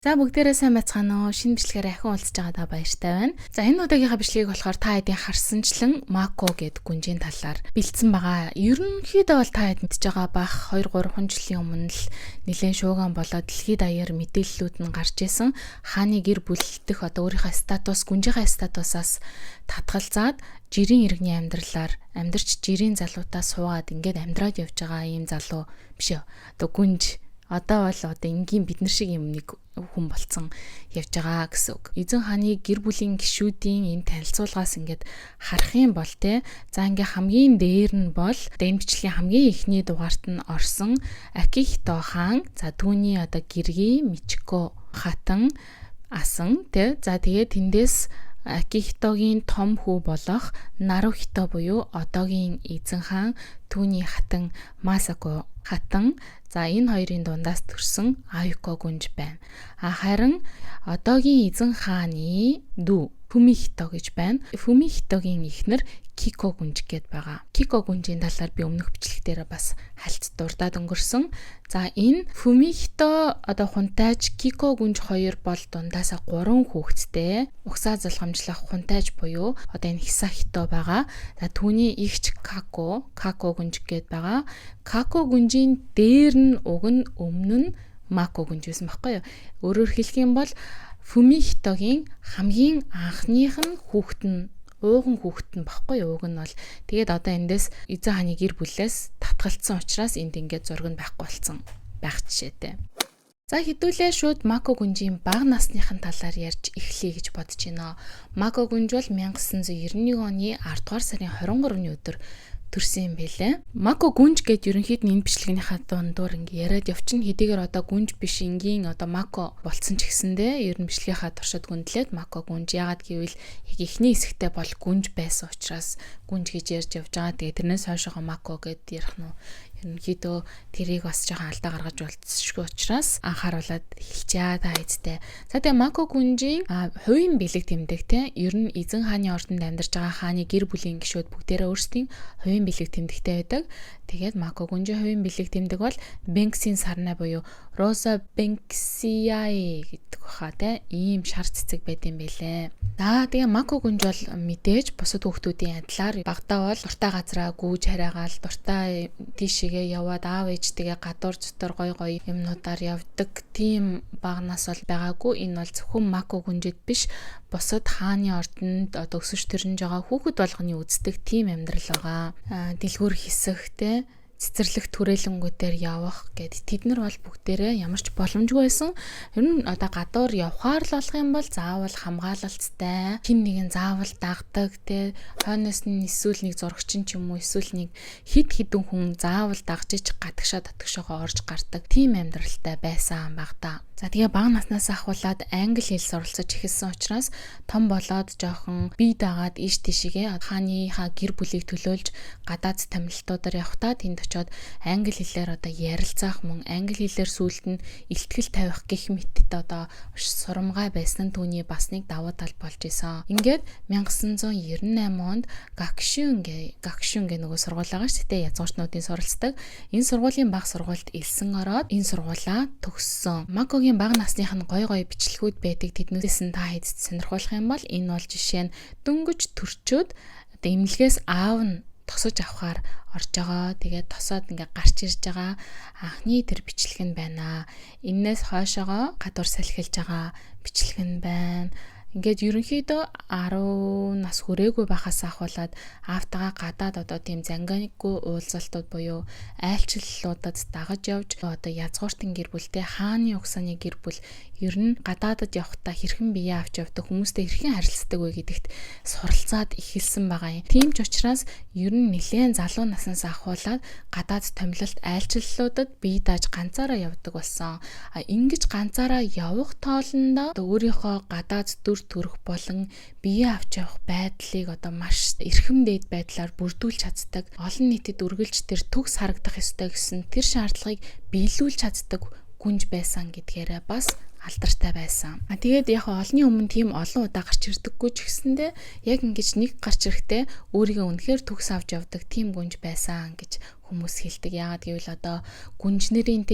За бүгдээрээ сайн байцгаана уу? Шинэ бичлэгээр ахин уулзж байгаадаа баяртай байна. За энэ удаагийнхаа бичлэгийг болохоор та хэдийн харсанчлан Мако гэдэг гүнжийн талаар бэлдсэн байгаа. Ерөнхийдөө бол та хэд мэдж байгаа бах 2-3 жилийн өмнө л нэлээд шууган болоод дэлхийд даяар мэдээллүүд нь гарч исэн. Хааны гэр бүлдэх одоо өөрийнхөө статус, гүнжийнхээ статусаас татгалзаад жирийн иргэний амьдралаар амьдарч жирийн залуутаа суугаад ингээд амьдраад явж байгаа ийм залуу биш үү? Одоо гүнж одоо бол энгийн бид нар шиг юм нэг хүн болцсон явж байгаа гэсэн үг. Эзэн хааны гэр бүлийн гишүүдийн энэ танилцуулгаас ингээд харах юм бол за ингээ хамгийн дээр нь бол энэ бичлэгийн хамгийн ихний дугаарт нь орсон Акихито хаан, за түүний одоо гэргий Мичико хатан асан за тэгээд тэндээс Акихитогийн том хүү болох Нарухито буюу одоогийн эзэн хаан, түүний хатан Масако хатан, за энэ хоёрын дундаас төрсэн Аюко гүнж байна. Харин одоогийн эзэн хааны дүү Фумихито гэж байна. Фумихитогийн эхнэр Кико гүнж гээд байгаа. Кико гүнжийн талаар би өмнөх бичлэгтээ бас хальт дурдаад өнгөрсөн. За энэ Фумихито одоо хунтайж Кико гүнж хоёр бол дундаасаа 3 хүүхэдтэй. Угсаа залгамжлах хунтайж буюу одоо энэ Хисахито байгаа. За түүний эгч Како гүнж гээд байгаа. Како гүнжийн дээр нь уг нь өмнө нь Мако гүнж байсан байхгүй юу? Өөрөөр хэлэх юм бол Фумихитогийн хамгийн анхных нь хүүхэд нь ууган хүүхэд нь багхгүй юу? Уг нь бол тэгээд одоо эндээс эзэн хааны гэр бүлээс татгалцсан учраас энд ингээд зураг нь байхгүй болсон байх жишээтэй. За хэдүүлээ шууд Мако гүнжийн бага насныхын талаар ярьж эхлэе гэж бодож байна. Мако гүнж бол 1991 оны 10 дугаар сарын 23-ны өдөр төрсэн юм байлээ. Мако гүнж гэд ерөнхийд нь энэ бичлэгийнхаа дундуур ингээ яриад явчихна. Хэдийгээр одоо гүнж биш энгийн одоо Мако болцсон ч гэсэндээ ер нь бичлэгийнхаа туршид гүндлээд Мако гүнж, яагаад гэвэл яг эхний хэсэгтээ бол гүнж байсан учраас гүнж гэж ярьж явж байгаа. Тэгээ тэрнээс хойшоо Мако гэд ярих нь ерөнхийдөө тэрийг бас жоохон алдаа гаргаж болцсошгүй учраас анхааруулад эхэлчихээ та эцтэй. За тэгээ Мако гүнжийн хувийн бэлэг тэмдэг ер нь эзэн хааны ордонд амьдарч байгаа хааны гэр бүлийн гишүүд бүгдээрээ өөрсдийн хувийн бэлэг тэмдэгтэй байдаг. Тэгээд Мако гүнжийн хувийн бэлэг тэмдэг бол Бэнксийн сарнай буюу Роза Бэнксиаe гэдэг баха ийм шар цэцэг байт юм байлээ. За тэгээ Мако гүнж бол мэдээж бусад хүүхдүүдийн адилаар багтаа бол дуртай газраа гүйж хараагаал дуртай тийшээгээ яваад аав ээжтэйгээ гадуур зутар гой юмнуудаар явдаг тийм багнаас бол байгаагүй. Энэ бол зөвхөн Мако гүнжэд биш, бусад хааны ордонд одоо өсөж төрнж байгаа хүүхэд болгоны үздэг тийм амьдрал байгаа. Дэлгүүр хэсэгтэй цэцэрлэг түрээлэнгүүдээр явах гэд тэд нар бол бүгдээрээ ямар ч боломжгүй байсан. Ер нь одоо гадуур явхаар л болох юм бол заавал хамгаалалттай хин нэгэн заавал дагдаг хойноос нь эсвэл нэг зурагчин ч юм уу эсвэл нэг хид хідэн хүн заавал дагж ич гадагшаа татгшаага орж гардаг тийм амьдралтай байсан багтаа. За тэгээ бага наснаас ахуулаад англи хэл суралцаж эхэлсэн учраас том болоод жоохон бие дагаад иш тишигээ хааныхаа гэр бүлийг төлөөлж гадаад тамилтуудаар явхдаа тэнд очиод англи хэлээр одоо ярилцах мөн англи хэлээр сүүлд нь илтгэл тавих гэх мэттэй одоо сурамгай байсан түүний бас нэг давуу тал болж исэн. Ингээд 1998 онд Гакшүн гэ нөгөө сургууль байгаа шүү дээ, язгуурчнуудын суралцдаг. Энэ сургуулийн бага сургуульд элсэн ороод энэ сургуулаа төгссөн. Макогийн бага насных нь гой бичлэгүүд байдаг. Тэднээс нь та хэд сонирхолтой юм бол энэ бол жишээ нь дөнгөж төрчөөд одоо эмнэлгээс аав нь тосож авахаар орж байгаа. Тэгээд тосоод ингээ гарч ирж байгаа анхны тэр бичлэг нь байна. Эннээс хойшоогоо гадуур салхилж байгаа бичлэг нь байна. Ингээд ерөнхийдөө 10 нас хүрээгүй байхаас ахуулаад аавтайгаа гадаад одоо тийм зангигүй уулзалтууд буюу айлчлалуудад дагаж явж одоо язгууртын гэр бүлтэй хааны угсааны гэр бүл ер нь гадаадад явахдаа хэрхэн бие авч явдаг, хүмүүстэй хэрхэн харилцдаг вэ гэдэгт суралцаад эхэлсэн байгаа юм. Тийм ч учраас ер нь нэлээд залуу наснаас ахуулаад гадаад томилолт айлчлалуудад бие дааж ганцаараа явдаг болсон. Ингэж ганцаараа явах тоолондоо өөрийнхөө гадаад дүр төрх болон бие авч явах байдлыг одоо маш эрхэм дээд байдлаар бүрдүүлж чаддаг, олон нийтэд үргэлж тэр төгс харагдах ёстой гэсэн тэр шаардлагыг биелүүлж чаддаг гүнж байсан гэдгээрээ бас алдартай байсан. Тэгээд яг олонний өмнө тийм олон удаа гарч ирдэггүй ч гэсэндээ яг ингэж нэг гарч ирэхдээ өөрийгөө үнэхээр төгс авч явдаг тийм гүнж байсан гэж хүмүүс хэлдэг. Яагаад гэвэл одоо гүнжнэрийн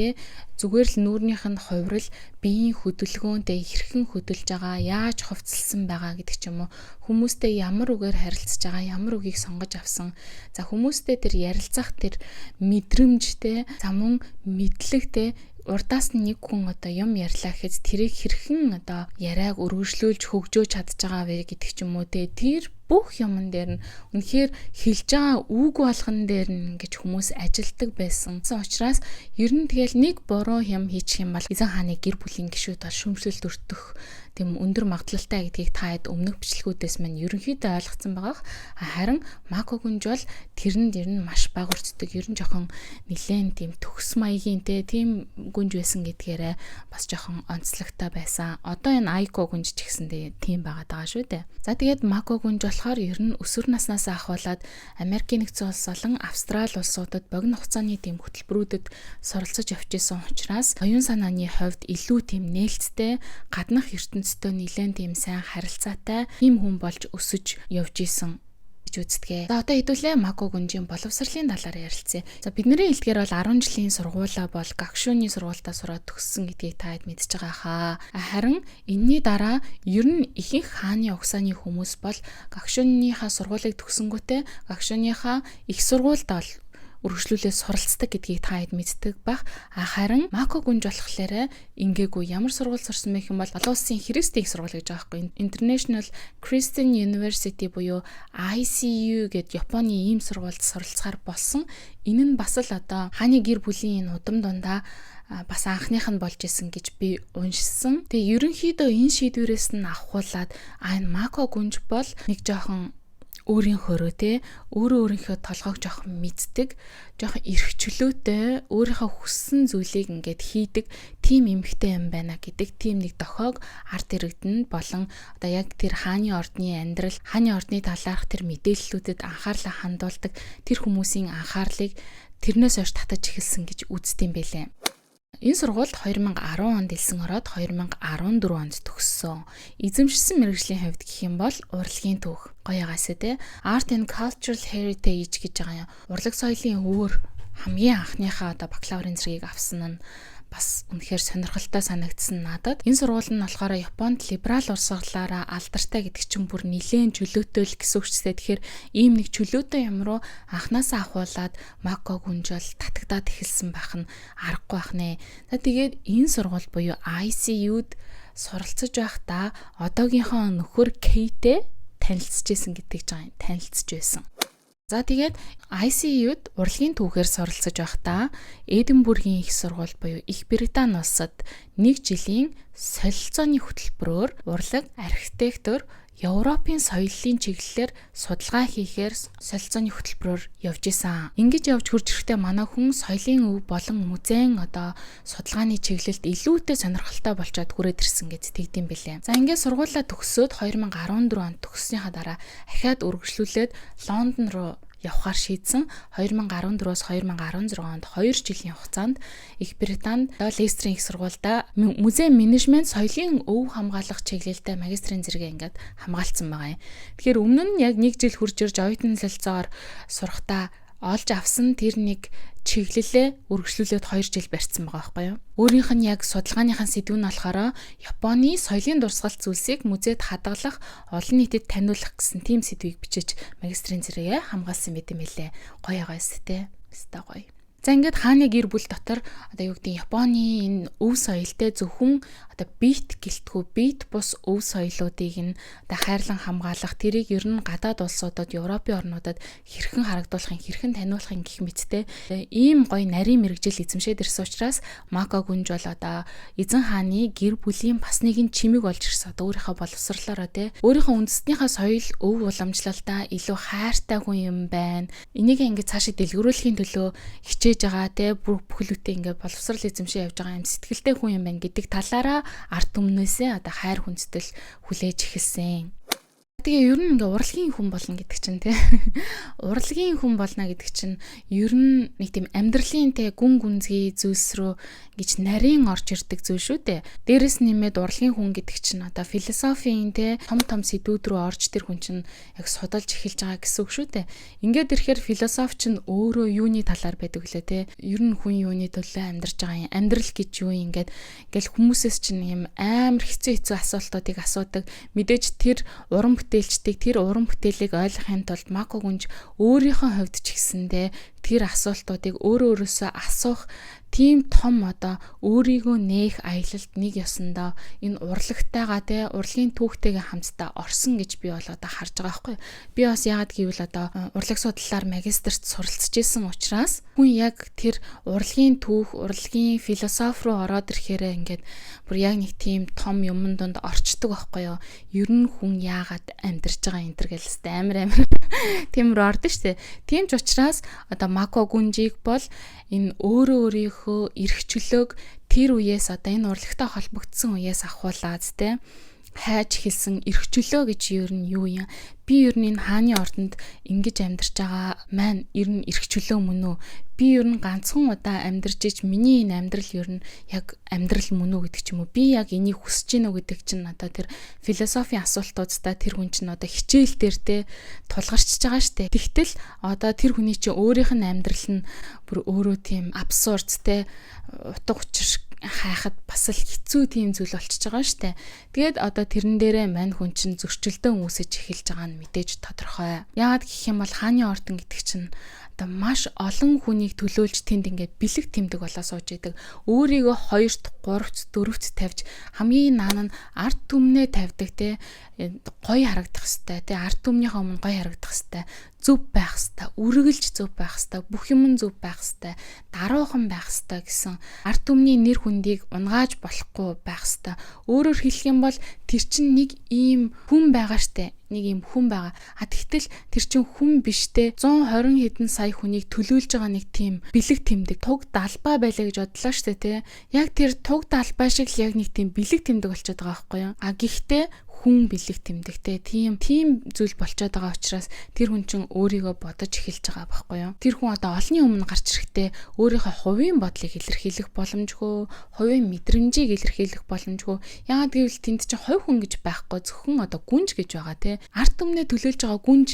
зүгээр л нүүрнийх нь хувирал биеийн хөдөлгөөнтэй хэрхэн хөдөлж байгаа, яаж хувцалсан байгаа гэдэг ч юм уу, хүмүүстэй ямар үгээр харилцаж байгаа, ямар үгийг сонгож авсан. За хүмүүстэй тэр ярилцах тэр мэдрэмжтэй, за мөн мэдлэгтэй урдаас нь нэг хүн одоо юм ярьлаа гэхэд тэрийг хэрхэн одоо яриаг өргөжлүүлж хөгжөөж чадж байгаа вэ гэдэг ч юм уу тэр бүх юмн дээр нь үнэхээр хэлж байгаа үг болгон дээр нь ингэж хүмүүс ажилтдаг байсан. Учраас ер нь тэгэл нэг буруу юм хийчих юм бол эзэн хааны гэр бүлийн гишүүд бол шүмжлэлт өртөх тийм өндөр магадлалтай гэдгийг та хэд өмнөх бичлэгүүдээс мань ерөнхийдөө ойлгоцсон байгаа. Харин Мако гүнж бол тэрэнд ер нь маш бага өртдөг. Ер нь жоохон нэлээд тийм төгс маягийн тийм гүнж байсан гэдгээрээ бас жоохон онцлогтой байсан. Одоо энэ Айко гүнж ч гэсэндээ тийм байгаад байгаа шүү дээ. За тэгээд Мако гүнж болохоор ер нь өсвөр наснаас ахуулаад Америкийн нэгдсэн улс болон Австрали улсуудад богино хугацааны тийм хөтөлбөрүүдэд суралцаж явчихсан учраас оюун санааны хувьд илүү тийм нээлттэй, гаднах ертөнцтэй нэлээд тийм сайн харилцаатай тийм хүн болж өсөж явж исэн үздэг. За одоо хэдүүлээ Мако гүнжийн боловсролын талаар ярилцъя. За бидний хэлдгээр бол 10 жилийн сургуулаа бол гагшууны сургуультаа сураад төгссөн гэдгийг та хэд мэдж байгаа хаа. Харин энэний дараа ер нь ихэнх хааны угсааны хүмүүс бол гагшууныхаа сургуулийг төгсөнгүүтээ гагшууныхаа их сургуульд бол үргэлжлүүлээ суралцдаг гэдгийг та хэд мэддэг байх. Харин Мако гүнж болохоор ингээгүй ямар сургууль сурсан бэ гэм бол олон улсын христийн их сургууль гэж байгаа байхгүй. International Christian University буюу ICU гэдэг Японы ийм сургуульд суралцахаар болсон. Энэ нь бас л одоо хааны гэр бүлийн удам дундаа бас анхных нь болж исэн гэж би уншсан. Тэгээ ерөнхийдөө энэ шийдвэрээс нь авахуулаад энэ Мако гүнж бол нэг жоохон өөрийнхөө өөрийнхөө толгойг жоохон мэддэг, жоохон эрхчлөөтэй, өөрийнхөө хүссэн зүйлийг ингээд хийдэг тийм эмэгтэй юм байна гэдэг тийм нэг дохойг ард иргэдэнд болон одоо яг тэр хааны ордны амьдрал, хааны ордны талаарх тэр мэдээллүүдэд анхаарлаа хандуулдаг тэр хүмүүсийн анхаарлыг тэрнээс хойш татаж эхэлсэн гэж үздэм байлээ. Энэ сургуульд 2010 онд элсэн ороод 2014 онд төгссөн. Эзэмшсэн мэргэжлийн хувьд гэх юм бол урлагийн түүх. Гоё ягаасаа те. Art and Cultural Heritage гэж байгаа юм. Урлаг соёлын өвөр хамгийн анхныхаа одоо бакалаврын зэргийг авсан нь бас үнэхээр сонирхолтой санагдсан надад. Энэ сургууль нь болохоор Японд либерал урсгалаараа алдартай гэдэг чинь бүр нэлээд чөлөөтэй л гэсэн үгчтэй. Тэгэхээр ийм нэг чөлөөтэй юм руу анханасаа ахуулаад Мако гүнж бол татагдаад эхэлсэн байх нь аргагүй байх нэ. За тэгээд энэ сургууль буюу ICU-д суралцж байхдаа одоогийнхоо нөхөр Кейтэй танилцж байсан гэдэг чинь танилцж байсан. За тэгээд ICU-д урлагийн түүхээр суралцж байхдаа Эдинбургийн их сургууль буюу Их Британи улсад 1 жилийн солилцооны хөтөлбөрөөр урлаг, архитектур, Европын соёлын чиглэлээр судалгаа хийхээр солилцооны хөтөлбөрөөр явж исэн. Ингэж явж хурж ирэхдээ манай хүн соёлын өв болон музейн одоо судалгааны чиглэлд илүүтэй сонирхолтой болчоод хүрээд ирсэн гэж тэгдэм билээ. За ингээд сургуулаа төгсөөд 2014 онд төгссөнийхаа дараа ахаад үргэлжлүүлээд Лондон руу явхаар шийдсэн. 2014-өөс 2016 онд 2 жилийн хугацаанд Их Британд Лейстерийн их сургуультай музей менежмент соёлын өв хамгаалах чиглэлтэй магистрийн зэрэгээ ингээд хамгаалцсан байгаа юм. Тэгэхээр өмнө нь яг 1 жил хурж ирж оюутан солилцоогоор сурахдаа олж авсан тэр нэг чиглэлээ үргэлжлүүлээд 2 жил барьсан байгаа байхгүй юу. Өөрийнх нь яг судалгааныхаа сэдв нь болохоор Японы соёлын дурсгал зүйлсийг музейд хадгалах, олон нийтэд таниулах гэсэн тийм сэдвийг бичиж магистрийн зэрэгээ хамгаалсан байт юм билээ. Гоё байгаас тээ. Өстой гоё. За ингээд хааны гэр бүл дотор одоо юу гэдэг Японы энэ өв соёлтой зөвхөн одоо бит гэлтгүү бит бус өв соёлоодыг нь одоо хайрлан хамгаалах тэрийг ер нь гадаад улсуудад Европын орнуудад хэрхэн харагдуулахын хэрхэн таниулахын гэх мэттэй ийм гоё нарийн мэрэгжил эзэмшээд ирсэн учраас Мако гүнж бол одоо эзэн хааны гэр бүлийн бас нэгэн чимэг болж ирсэн. Одоо өөрийнхөө боловсрлороо те өөрийнхөө үндэстнийхээ соёл өв уламжлалтаа илүү хайртай хүн юм байна. Энийг ингээд цаашаа дэлгэрүүлэхийн төлөө хичээж байгаа те бүхэлдээ ингээд боловсрал эзэмшээ явж байгаа юм сэтгэлтэй хүн юм байна гэдэг талаараа арт өмнөөсөө одоо хайр хүндэтэл хүлээж эхэлсэн. тэгээ ер нь ингээ урлагийн хүн болно гэдэг чинь тий. Урлагийн хүн болно гэдэг чинь ер нь нэг тийм амьдралын тий гүн гүнзгий зүйлс рүү гэж нарийн орж ирдэг зүйл шүү дээ. Дээрэс нэмээд урлагийн хүн гэдэг чинь одоо философийн тий том сэдвүүд рүү орж тэр хүн чинь яг судалж эхэлж байгаа гэсэн үг шүү дээ. Ингээд ирэхээр философи чинь өөрөө юуны талаар байдаг лээ тий. Ер нь хүн юуны төлөө амьдарч байгаа юм. Амьдрал гэж юу юм ингээд ингээл хүмүүсээс чинь юм амар хэцүү асуултуудыг асуудаг. Мэдээж тэр уран бүтээлчдийг тэр уран бүтээлийг ойлгохын тулд Мако гүнж өөрийнхөө хувьд ч гэсэндээ тэр асуултуудыг өөрөөсөө асуух тийм том одоо өөрийгөө нээх аялалд нэг ёсондоо энэ урлагтайгаа те урлагийн түүхтэйгээ хамтдаа орсон гэж би бол одоо харж байгаа байхгүй. Би бас яагаад гэвэл одоо урлаг судлалаар магистрт суралцж исэн учраас хүн яг тэр урлагийн түүх, урлагийн философи руу ороод ирэхээр ингээд бүр яг нэг тийм том юмн донд орчдөг байхгүй юу. Ер нь хүн яагаад амьдарч байгаа энэ төр гэлстэй амар тийм рүү ордон штэ. Тийм ч учраас одоо Мако гүнжийг бол энэ өөрийнхөө эрх чөлөөг тэр үеэс одоо энэ урлагтай холбогдсон үеэс ахуулаад те хайж хэлсэн эрх чөлөө гэж ер нь юу юм? Би ер нь энэ хааны ордонд ингэж амьдарч байгаа маань ер нь эрх чөлөө мөн үү? Би ер нь ганцхан удаа амьдарч иж миний энэ амьдрал ер нь яг амьдрал мөн үү гэдэг ч юм уу? Би яг энийг хүсэж гинэ гэдэг чинь одоо тэр философийн асуултуудаа тэр хүн чинь одоо хичээл дээр те тулгарчж байгаа штэ. Тэгтэл одоо тэр хүний чинь өөрийнх нь амьдрал нь бүр өөрөө тийм абсурд те утга учир хайхад бас л хэцүү тийм зүйл болчихж байгаа штэ. Тэгээд одоо тэрэн дээрээ мань хүн чинь зөрчилдөө үүсэж эхэлж байгаа нь мэдээж тодорхой. Яагаад гэх юм бол хааны ордон гэдэг чинь одоо маш олон хүнийг төлөөлж тэнд ингээд бэлэг тэмдэг болоо сууж идэг. Өөрийгөө 2-т, 3-т, 4-т тавьж хамгийн наан нь ард түмнээ тавьдаг те гоё харагдах хэвээр те ард түмнийхээ өмнө гоё харагдах хэвээр зөв байх хэвээр үргэлж зөв байх хэвээр бүх юм зөв байх хэвээр даруухан байх хэвээр гэсэн ард түмний нэр хүндийг унгааж болохгүй байх хэвээр. Өөрөөр хэлэх юм бол тэр чинь нэг ийм хүн байгаа штэ. Нэг юм хүн байгаа. Тэгтэл тэр чинь хүн биштэй 120 хэдэн сая хүнийг төлөөлж байгаа нэг тийм бэлэг тэмдэг туг далбай байлаа гэж бодлоо штэ тий. Яг тэр туг далбай шиг л яг нэг тийм бэлэг тэмдэг болчиход байгаа байхгүй юу? Гэхдээ хүн бэлэг тэмдэгтэй тийм зүйл болчиход байгаа учраас тэр хүн чинь өөрийгөө бодож эхэлж байгаа байхгүй юу? Тэр хүн одоо олонний өмнө гарч ирэхдээ өөрийнхөө хувийн бодлыг илэрхийлэх боломжгүй, хувийн мэдрэмжийг илэрхийлэх боломжгүй. Яагаад гэвэл тэнд чинь хувь хүн гэж байхгүй зөвхөн одоо гүнж гэж байгаа тий. Ард түмнээ төлөөлж байгаа гүнж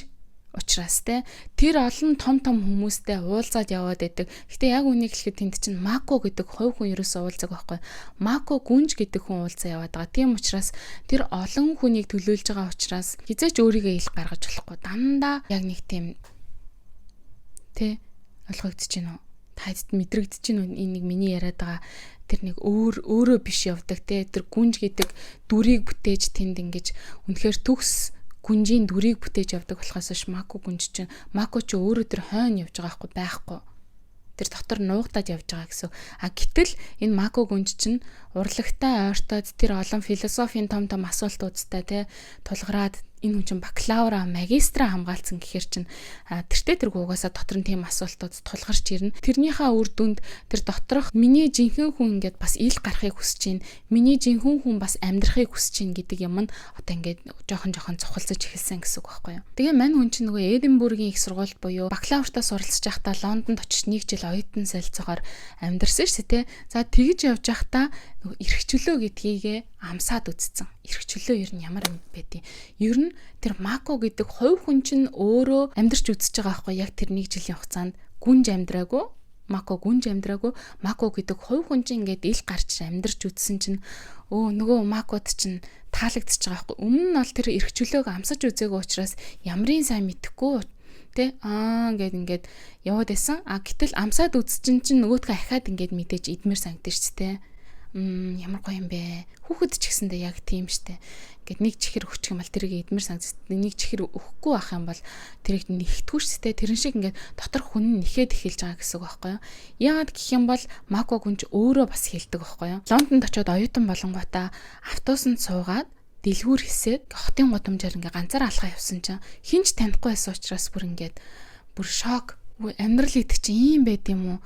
учраас те тэр олон том хүмүүстэй уулзаад яваад байдаг. Гэтэ яг үнийг хэлэхэд тэнд чинь Мако гэдэг хувь хүн ерөөсөө уулзаг байхгүй. Мако гүнж гэдэг хүн уулзаа яваад байгаа. Тийм учраас тэр олон хүнийг төлөөлж байгаа учраас хизээч өөрийгөө ил гаргаж болохгүй. Дандаа яг нэг тийм те ойлгогдож байна уу? Таад мэдрэгдэж байна уу? Энэ нэг миний яриад байгаа тэр нэг өөрөө биш явдаг те тэр гүнж гэдэг дүрийг бүтээж тэнд ингэж үнэхээр төгс гүнжийн дүрийг бүтээж явдаг болохоос ш Мако гүнж чинь Мако ч өөрөө тэр хойно явж байгаа байхгүй. Тэр дотор нуугдаад явж байгаа гэсэн. Гэтэл энэ Мако гүнж чинь урлагтай ойртоод тэр олон философийн том асуултуудтай те тулгараад энэ хүн чинь бакалавра, магистра хамгаалсан гэхээр чинь тэртээ тэр гугасаа дотор нь тийм асуултууд тулгарч ирнэ. Тэрнийхээ үр дүнд тэр доторх миний жинхэнэ хүн ингээд бас ил гарахыг хүсэж байна. Миний жинхэнэ хүн бас амьдрахыг хүсэж байна гэдэг юм нь одоо ингээд жоохон цухалцаж эхэлсэн гэсэн үг байхгүй юу. Тэгээ мань хүн чинь нөгөө Эдинбургийн их сургуульд буюу бакалавртаа суралцж байхдаа Лондонд очиж 1 жил оюутан солилцоогоор амьдарсан шүү дээ. За тэгж явж байхдаа нөгөө эрх чөлөө гэдгийгээ амсаад үзсэн. Эрх чөлөө ер нь ямар юм бэ тий. Ер нь тэр Мако гэдэг хувь хүн чинь өөрөө амьдарч үзэж байгаа байхгүй яг тэр 1 жилийн хугацаанд гүнж амьдраагүй. Мако гүнж амьдраагүй. Мако гэдэг хувь хүн чинь ингээд ил гарч амьдарч үзсэн чинь нөгөө Макод чинь таалагдчихж байгаа байхгүй. Өмнө нь бол тэр эрх чөлөөг амсаж үзээгүй учраас ямрын сайн мэдэхгүй тэ ингээд яваад байсан. Гэтэл амсаад үзсэн чинь нөгөөдгөө ахаад ингээд мэдээж идмэр санагдаж шүү дээ. Ямар гоё юм бэ. Хүүхэд ч гэсэндээ яг тийм штэ. Ингээд нэг чихэр өгчих юм бол тэрийг эдмэр санагдаж, нэг чихэр өгөхгүй байх юм бол тэрийг нэхтгүй штэ. Тэрэн шиг ингээд дотор хүн нэхэд эхэлж байгаа гэсэн үг байхгүй юу? Яагаад гэх юм бол Мако гүнж өөрөө бас хэлдэг байхгүй юу? Лондонд очиод оюутан болонгуудаа автобусанд суугаад дэлгүүр хэсээд хотын гудамжаар ингээд ганцаар алхаа явсан чинь хинч танихгүй байсан учраас бүр шок. Амьдрал гэдэг чинь ийм байд юм уу?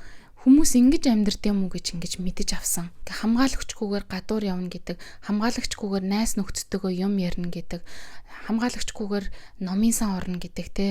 хүмүүс ингэж амьдрд юм уу гэж ингэж мэдэж авсан. Хамгаалагчгүйгээр гадуур явна гэдэг, хамгаалагчгүйгээр найс нөхдөдөө юм ярина гэдэг, хамгаалагчгүйгээр номын сан орно гэдэг те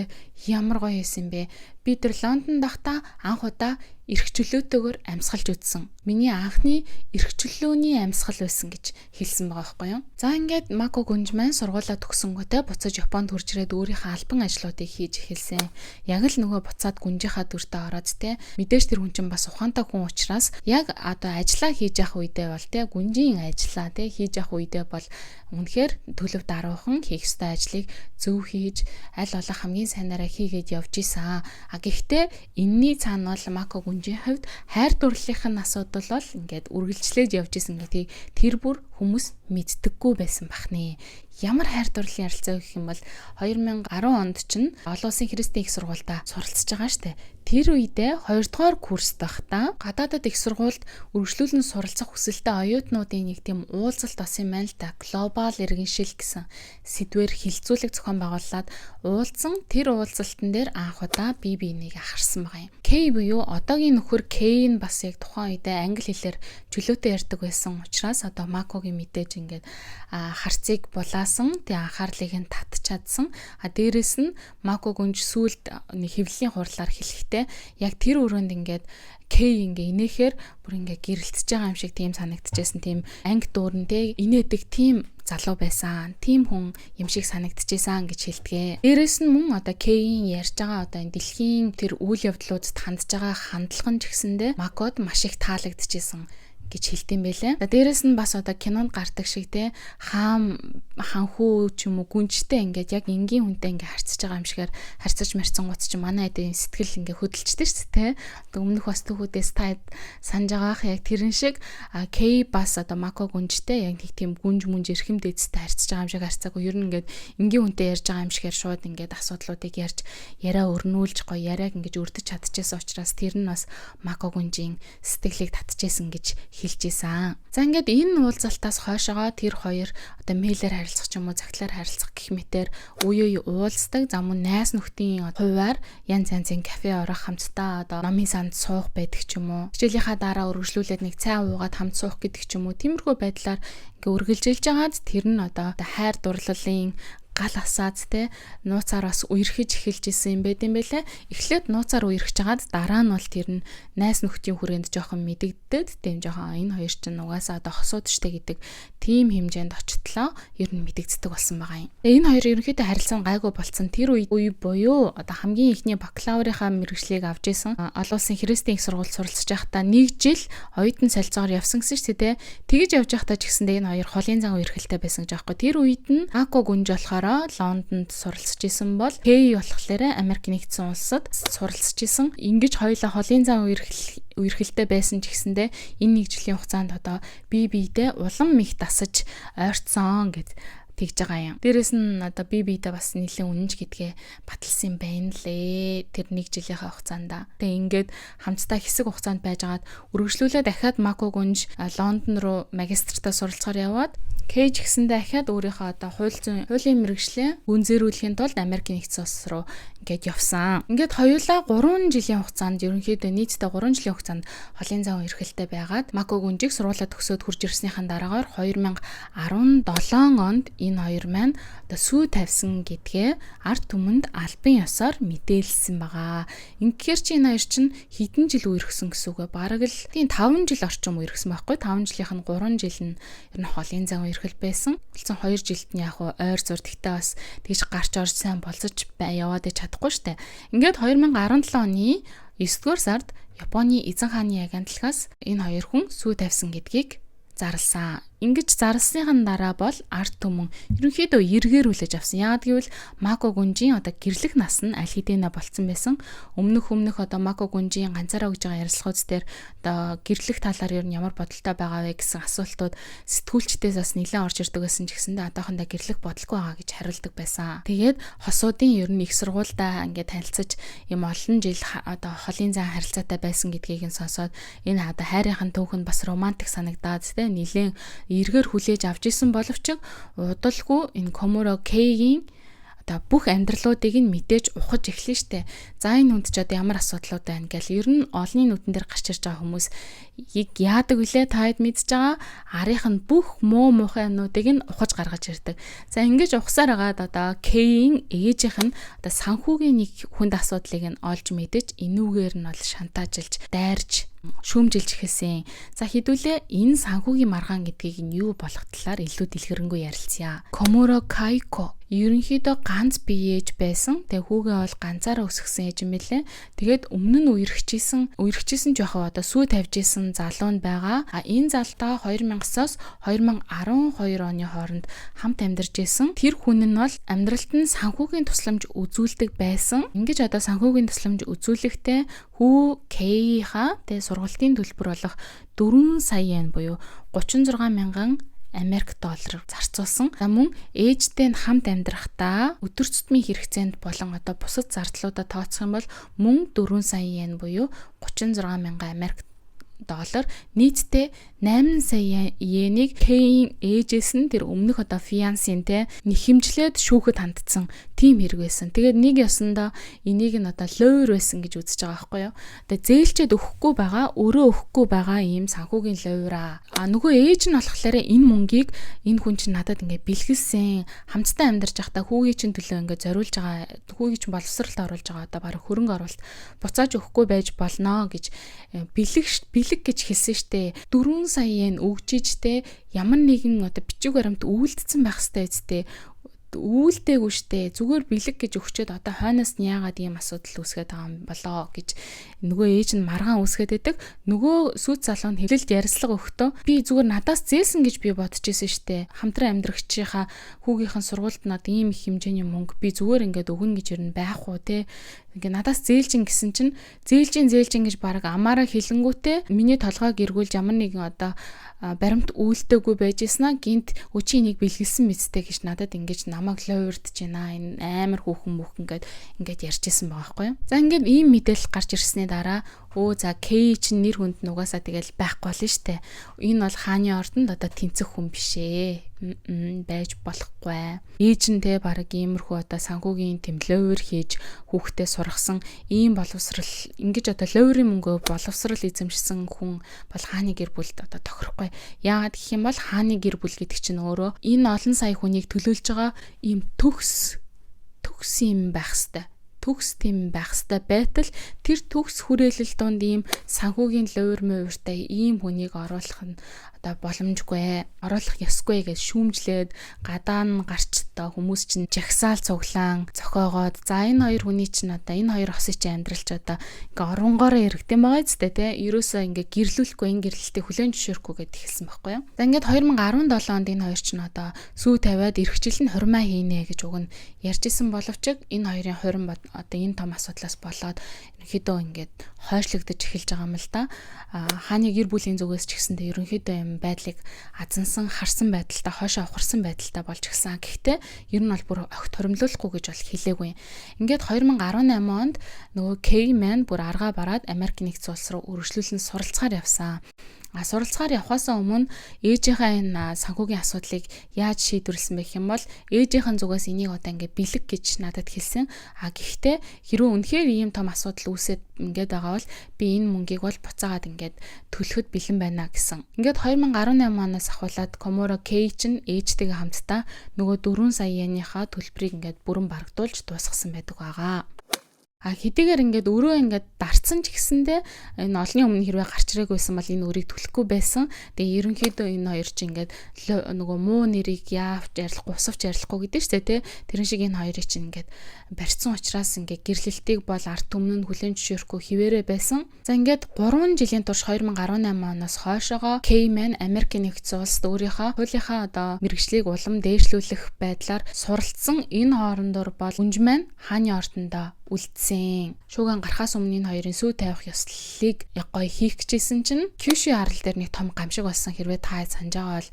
ямар гоё юм бэ. Би тэр Лондонд байхдаа анх удаа эрх чөлөөтэйгээр амьсгалж үзсэн. Миний анхны эрх чөлөөний амьсгал байсан гэж хэлсэн байгаа байхгүй юу. За ингээд Мако Гүнж маань сургуулаа төгсөнгөтэй буцаж Японд хурж ирээд өөрийнхөө албан ажлуудыг хийж эхэлсэн. Яг л нөгөө буцаад гүнжийнхаа дүртээ ороод те мэдээж тэр хүн чинь бас ухаантай хүн учраас яг одоо ажиллаа хийж явах үедээ бол те гүнжийн ажиллаа те хийж явах үедээ бол үнэхээр төлөв даруухан хийх ёстой ажлыг зөв хийж аль болох хамгийн сайнаараа хийгээд явж исэн. Гэхдээ энэний цаана бол Мако Гүнжийн хувьд хайр дурлалынх нь асуудал бол ингээд үргэлжлээд явж исэн гэдгийг тэр бүр хүмүүс мэддэггүй байсан бахнэ. Ямар хайр дурлалын ярилцаа гэх юм бол 2010 онд чинь олон улсын христийн их сургуультай суралцж байгаа штэ. Тэр үедээ 2 дугаар курст байхдаа гадаадад их сургуульд үргэлжлүүлэн суралцах хүсэлтэй оюутнуудын нэг тийм уулзалт бас юм байна л да. Глобал иргэншил гэсэн сэдвээр хилцүүлэг зохион байгуулад уулзсан. Тэр уулзалтан дээр анх удаа би биенийг харсан байгаа юм. K буюу одоогийн нөхөр K нь бас яг тухайн үедээ англи хэлээр чөлөөтэй ярьдаг байсан учраас одоо Макогийн мэдээж ингээд харцыг булаасан. Тэгээ анхаарлыг нь татчихадсан. Дээрэс нь Мако Гүнж сүүлд хэвлэлийн хурлаар хэлэхдээ яг тэр өрөөнд ингээд K ингээ инээхээр бүр ингээ гэрэлтэж байгаа юм шиг тийм санагдчихсэн. Тийм анги дуурнтэй инээдэг тийм залуу байсан. Тийм хүн юм шиг санагдчихсан гэж хэлдэг. Дээрэс нь мөн одоо K-ийн ярьж байгаа одоо энэ дэлхийн тэр үйл явдлуудад хандж байгаа хандлага нь ч гэсэндээ Макод маш их таалагдчихсан гэж хэлдэм байлээ. Дээрэс нь бас одоо кинонд гардаг шиг те ханхүү ч юм уу гүнжтэй ингээд яг энгийн хүнтэй ингээд харьцаж байгаа юм шигээр харьцаж марцсангууд чи манай эдийн сэтгэл ингээд хөдөлчтэй шүү дээ те. Өмнөх бас түүхүүдээс та санаж байгаах яг тэрэн шиг K бас одоо Мако Гүнжтэй яг тийм гүнж мүнж эрхэм дээдстэй харьцаж байгаа юм шиг харьцаагүй ер нь ингээд энгийн хүнтэй ярьж байгаа юм шигээр шууд ингээд асуудлуудыг ярьж яриа өрнүүлж гоё яриаг ингээд өрдөж чадчихсан учраас тэр нь бас Мако Гүнжийн сэтгэлийг татчихсан гэж хэлжсэн. За ингээд энэ уулзалтаас хойшоо тэр хоёр одоо мэйлээр харилцах ч юм уу цагтлаар харилцах гэх мэтэр үе уулздаг. За мөн найс нөхдийн хуваар янз янзын кафе орох хамтдаа одоо номын санд суух байдаг ч юм уу. Хичээлийнхаа дараа үргэлжлүүлээд нэг цай уугаад хамт суух гэдэг ч юм уу. Тиймэрхүү байдлаар ингээ үргэлжилж байгаад тэр нь одоо хайр дурлалын гал асаад те нууцаар бас үерхэж эхэлж исэн юм байт юм байлаа. Эхлээд нууцаар үерхэж хагаад дараа нь бол тэр нь найс нөхдийн хүрээнд жоохон мэдэгдээд тийм жоохон энэ хоёр чинь угаасаа одоо хосууд штэ гэдэг тийм хэмжээнд очтлоо ер нь мэдэгддэг болсон байгаа юм. Энэ хоёр ерөнхийдөө харилцаа гайгүй болцсон. Тэр үе буюу одоо хамгийн ихний бакалаврынхаа мэргэжлийг авч исэн олон улсын христийн их сургуульд суралцж байхдаа 1 жил оюутан солилцоогоор явсан гэсэн шүү дээ. Тэгэж явж байхдаа ч гэсэндээ энэ хоёр холын зан үерхэлтэй байсан гэж аахгүй. Тэр үед нь Мако Гүнж болохоор Лондонд суралцж исэн бол K болохоор Америк нэгдсэн улсад суралцж исэн. Ингиж хоёулаа холын зан үерхэлтэй байсан ч гэсэндээ энэ 1 жилийн хугацаанд одоо биедээ улам их дасаж ойрцсон гэж тэгж байгаа юм. Дээрэс нь одоо биедээ бас нэлээд үнэнж гэдгээ баталсан юм байна лээ. Тэр 1 жилийнхаа хугацаанд. Тэгээ ингээд хамтдаа хэсэг хугацаанд байжгаад үргэлжлүүлээ дахиад Мако Гүнж Лондон руу магистртаа суралцахаар яваад Кэж гэсэндээ ахаад өөрийнхөө одоо хуулийн мэргэжлээ гүнзгийрүүлэхийн тулд Америк нэгдсэн улс руу ингээд явсан. Ингээд хоёулаа 3 жилийн хугацаанд ерөнхийдөө нийтдээ 3 жилийн хугацаанд холын зан эрхэлтэй байгаад Мако Гүнжийг сургуулаа төгсөөд хурж ирснийхэн дараагаар 2017 онд энэ хоёр маань одоо сүү тавьсан гэдгээ ард түмэнд албан ёсоор мэдээлсэн байгаа. Ингээр чи энэ хоёр чинь хэдэн жил үерхсэн гэсэн үг вэ? Бараг л тийм 5 жил орчим үерхсэн байхгүй. 5 жилийнх нь 3 жил нь ер нь холын зан эрхэл байсан. Болсон 2 жилд нь яг ойр зур тэгтээ бас тэгж гарч орж сайн болцож яваад чадахгүй штэ. Ингээд 2017 оны 9-р сард Японы эзэн хааны агентлагаас энэ хоёр хүн сүү тавьсан гэдгийг зарласан. Ингэж зарлсныхан дараа бол ард түмэн ерөнхийдөө эргээрүүлж авсан. Яагаад гэвэл Мако Гүнжийн одоо гэрлэх нас нь аль хэдийнэ болцсон байсан. Өмнөх одоо Мако Гүнжийн ганцаараа өгж байгаа ярилцлагууд дээр одоо гэрлэх талаар ер нь ямар бодолтой байгаа вэ гэсэн асуултууд сэтгүүлчдээс бас нэлээд орж ирдэг байсан ч гэсэндээ одоохондоо гэрлэх бодлого байгаа гэж хариулдаг байсан. Тэгээд хосуудын ер нь их сургуультай ингээд танилцаж юм олон жил одоо холын зан харилцаатай байсан гэдгийг нь сонсоод энэ одоо хайрынхын түүх нь бас романтик санагдаад тэ нэлээд эргээр хүлээж авч исэн боловч удалгүй энэ Комуро К-ийн одоо бүх амьдралуудыг нь мэдээж ухаж эхлэн штэ. За энэ хүнд ч одоо ямар асуудлууд байна гэл ер нь олонний нүдэн дээр гарч ирж байгаа хүмүүс яадаг вүлээ таад мэдж байгаа арийнх нь бүх муухай юмнуудыг нь ухаж гаргаж ирдэг. За ингэж ухсаар агаад одоо K-ийн ээжийнх нь одоо санхүүгийн нэг хүнд асуудлыг нь олж мэдэж энүүгээр нь бол шантаажилж, дайрж шүүмжилж эхэлсэн. За хэдүүлээ энэ санхүүгийн маргаан гэдгийг нь юу болох талаар илүү дэлгэрэнгүй ярилцъя. Комуро Кайко ерөнхийдөө ганц бие ээж байсан. Тэгээ хүүгээ бол ганцаараа өсгсөн ээж юм билээ. Тэгээд өмнө нь үерхчихсэн жоохон одоо сүү тавьж исэн залуу нь байгаа. Энэ залтаа 2000-аас 2012 оны хооронд хамт амьдарч исэн. Тэр хүн нь бол амьдралд нь санхүүгийн тусламж үзүүлдэг байсан. Ингэж одоо санхүүгийн тусламж үзүүлэхдээ хүү K-ийнхаа тэгээ сургалтын төлбөр болох 4 сая yen буюу 36 мянган Америк доллар зарцуулсан. За мөн ээжтэй нь хамт амьдрахдаа өдөр тутмын хэрэгцээнд болон одоо бусад зардлуудаа тооцох юм бол мөн 4 сая yen буюу 36 мянган Америк доллар нийтдээ 8 сая йенийг K-ийн ээжээс нь тэр өмнөх одоо фиансинтэй нэхэмжлээд шүүхэд хандсан тийм хэрэг байсан. Тэгээд нэг ёсондоо энийг нь одоо лойр байсан гэж үзэж байгаа байхгүй юу. Одоо зээлчэд өгөхгүй байгаа, өөрөө өгөхгүй байгаа ийм санхүүгийн лойраа. Нөгөө ээж нь болохоор энэ мөнгийг энэ хүн чинь надад ингээ бэлгэлсэн, хамтдаа амьдарч байхдаа хүүгийн чинь төлөө ингээ зориулж байгаа, хүүгийн чинь боловсролд оруулж байгаа одоо бараг хөрөнгө оруулалт буцааж өгөхгүй байж болно гэж бэлэг гэж хэлсэн штэ. 4 сая yen өгж ижтэй ямар нэгэн одоо бичиг баримт үйлдэлсэн байх хэвээр үсттэй үүлдээгүй штэ. Зүгээр бэлэг гэж өгчөөд одоо хойноос нь яагаад ийм асуудал үүсгээд байгаа юм болоо гэж нөгөө ээж нь маргаан үүсгээд байдаг. Нөгөө сүйт залуу нь хэлэлд ярьслага өгтөө би зүгээр надаас зээлсэн гэж би бодож исэн штэ. Хамтран амьдрагчийнхаа хүүгийнхэн сургуульд над ийм их хэмжээний мөнгө би зүгээр ингээд өгнө гэж юу байх уу те. Ингээ надаас зээлжин гэсэн чинь зээлжин гэж баг амаараа хэлэнгүүтээ миний толгойг эргүүлж ямар нэгэн одоо баримт үйлдэггүй байж ийснаа гинт өчиг нэг бэлгэлсэн мэдтэй гэж надад ингэж намайг лойрдж байна. Энэ амар хүүхэн гэд ингээд ярьж исэн байгаа байхгүй юу. За ингээд ийм мэдээлэл гарч ирсний дараа за K чинь нэр хүнд нугасаа тэгэл байхгүй болно штэ. Энэ бол хааны ордонд одоо тэнцэх хүн бишээ. Байж болохгүй. Ээж нь те баг иймэрхүү одоо санхүүгийн тэмлөөр хийж хүүхдээ сургасан ийм боловсрал ингэж одоо лойрын мөнгөө боловсрал эзэмшсэн хүн бол хааны гэр бүлд одоо тохирохгүй. Яагаад гэх юм бол хааны гэр бүл гэдэг чинь өөрөө энэ олон сая хүнийг төлөөлж байгаа ийм төгс юм байх хэвээр. Төгс тийм байх хэвээр байтал тэр төгс хүрээлэл донд ийм санхүүгийн лойр мууртай ийм хүнийг оруулах нь одоо боломжгүй, оруулах ёсгүй гэж шүүмжлээд гадаа нь гарч та хүмүүс чинь жагсаал цуглаан зохиогоод за энэ хоёр хүний чинь одоо энэ хоёр хосыг чинь амьдралч одоо ингээ оронгоороо эргэдэм байгаа зү тэ ерөөсөө ингээ гэрлүүлэхгүй энэ гэрлэлтийг хүлээн зөвшөөрөхгүй гэд хэлсэн байхгүй юу. За ингээд 2017 онд энэ хоёр чинь одоо сүү тавиад эрхчлэл нь хурмаа хийнэ гэж уг нь ярьж исэн боловч энэ хоёрын хурим одоо энэ том асуудлаас болоод ерөнхийдөө ингээд хойшлогдож эхэлж байгаа юм л да. Хааны гэр бүлийн зүгээс ч гэсэндээ ерөнхийдөө юм байдлыг азансан харсан байдалтай хойшоо авахарсан байдалтай болж гисэн. Гэхдээ ер нь бол бүр огт хоримлуулахгүй гэж бол хэлээгүй. Ингээд 2018 онд нөгөө K-man бүр аргаа бараад Америк нэгдсэн улс руу үргэлжлүүлэн суралцахаар явсан. Суралцахаар явхаасаа өмнө ээжийнхээ энэ санхүүгийн асуудлыг яаж шийдвэрлсэн бэ гэх юм бол ээжийнхэн зүгээс энийг одоо ингээ бэлэг гэж надад хэлсэн. Гэхдээ хэрвээ үнэхээр ийм том асуудал үүсээд ингээд байгаа бол би энэ мөнгийг бол буцаагаад ингээд төлөхөд бэлэн байна гэсэн. Ингээд 2018 оноос ахуулаад Комуро K чинь ээжтэйгээ хамтдаа нөгөө 4 сая yen-ийнхаа төлбөрийг ингээд бүрэн барагдуулж дуусгасан байдаг байгаа. Хэдийгээр ингээд өөрөө ингээд дарцсан ч гэсэндээ энэ олонний өмнө хэрвээ гарч ирээгүй байсан бол энэ өрийг төлөхгүй байсан. Тэгээ ерөнхийдөө энэ хоёр ч ингээд нөгөө муу нэрийг яавч ярилцахгүй, усавч ярилцахгүй гэдэг чинь тэ тэрэн шиг энэ хоёрыг чинь ингээд барьцсан учраас ингээд гэрлэлтийг бол ард түмэнд хүлээн зөвшөөрөхгүй хിവэрэ байсан. За ингээд 3 жилийн турш 2018 оноос хойшоогоо K-man Америкийн нэгдсэн улсад өөрийнхөө хуулийнхаа одоо мэргэжлийг улам дээшлүүлэх байдлаар суралцсан. Энэ хоорондор бол үнж маань хааны ордондоо үлдсэн. Шууган гарахаас өмнө энэ хоёрын сүү тавих ёслолыг гоё хийх гэжсэн чинь Kyushu арал дээр нэг том гамшиг болсон. Хэрвээ та санаж байгаа бол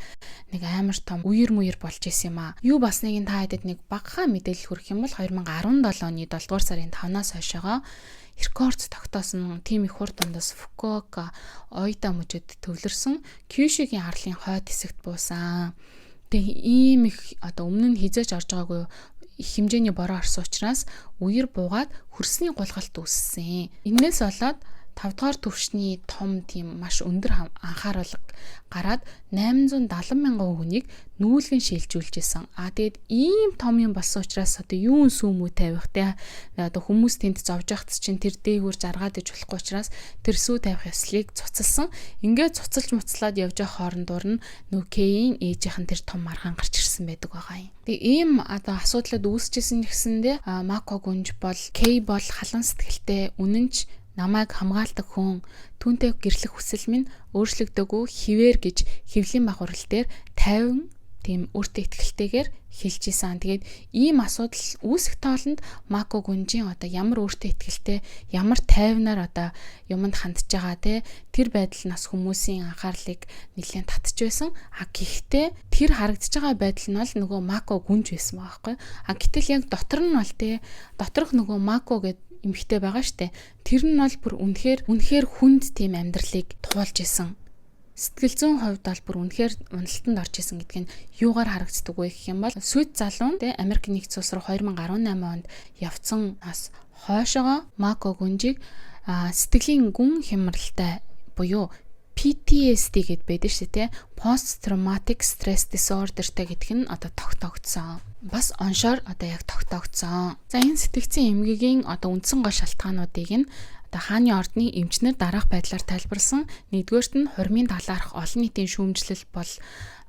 нэг амар том үер болж исэн юм аа. Юу басныг та хэдэд нэг багахан мэдээлэл хүргэх юм бол 2017 оны 7 дугаар сарын 5-наас хойшоогоо рекорд тогтоосон тим их хурд дундаас Фукуока Оита мужид төвлөрсөн Kyushu-гийн арлын хойд хэсэгт буусан. Тэгээ ийм их одоо өмнө нь хизээж орж байгаагүй их хэмжээний бороо орсон учраас үер буугаад хөрсний гулгалт үүссэн. Иннээс болоод 5 дугаар түвшний том тийм маш өндөр анхаарал гараад 870 мянган хүнийг нүүлгэн шилжүүлжсэн. Тэгээд ийм том юм болсон учраас одоо юун сүмүү тавих те одоо хүмүүс тэнд зовж байхад чинь тэр дээгүүр жаргаад иж болохгүй учраас тэр сүү тавих ёслыг цуцалсан. Ингээд цуцалж муцлаад явж байгаа хоорондоор нь Кейн ээжийнх нь тэр том маргаан гарч ирсэн байдаг байгаа юм. Тэгээ ийм одоо асуудлууд үүсчихсэн гэсэндээ Мако гүнж бол Кей бол халуун сэтгэлтэй үнэнч намайг хамгаалдаг хүн түүнтэй гэрлэх хүсэл минь өөрчлөгдөөгүй хിവэр гэж хэвлийн бахурал дээр 50 тийм өөртөө ихтэйгээр хэлж исэн. Тэгээд ийм асуудал үүсэх тоолонд Мако гүнжийн одоо ямар өөртөө ихтэй ямар тайвнаар одоо юмд хандж байгаа те тэр байдал нь бас хүмүүсийн анхаарлыг нэлээд татж байсан. Гэхдээ тэр харагдаж байгаа байдал нь бол нөгөө Мако гүнж байсан байгаа байхгүй. Гэтэл яг дотор нь бол те доторх нөгөө Мако гэдэг эмхтэй байгаа штэ. Тэр нь бол бүр үнэхээр хүнд тийм амьдралыг туулж исэн. Сэтгэл зүйн хувьд бол бүр үнэхээр уналтанд орж исэн гэдг нь юугаар харагддаг вэ гэх юм бол Свит залуун те Америк нэгдсэн улс руу 2018 онд явцсан бас хойшоогоо Мако гүнжийг сэтгэлийн гүн хямралтай буюу PTSD гэд байдаг шүү дээ. Post traumatic stress disorderтэй гэдэг нь одоо тогтоогдсон. Бас оншоор одоо яг тогтоогдсон. За энэ сэтгцийн эмгэгийн одоо үндсэн гол шалтгаануудыг нь одоо хааны ордны эмчнэр дараах байдлаар тайлбарлсан. Нэгдүгээрт нь хормын талаарх олон нийтийн шүүмжлэл бол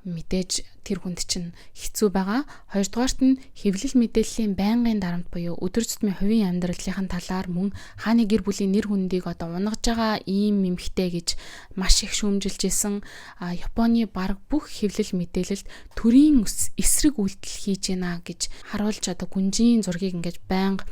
мэдээж тэр хүнд чинь хэцүү байгаа. Хоёрдугаарт нь хэвлэл мэдээллийн байнгын дарамт буюу өдөр тутмын хувийн амьдралын талаар мөн хааны гэр бүлийн нэр хүндийг одоо унгаж байгаа ийм эмхтэй гэж маш их шүүмжилж исэн. Японы бараг бүх хэвлэл мэдээлэлд төрийн эсрэг үйлдэл хийж байна гэж харуулж одоо гүнжийн зургийг ингэж байнга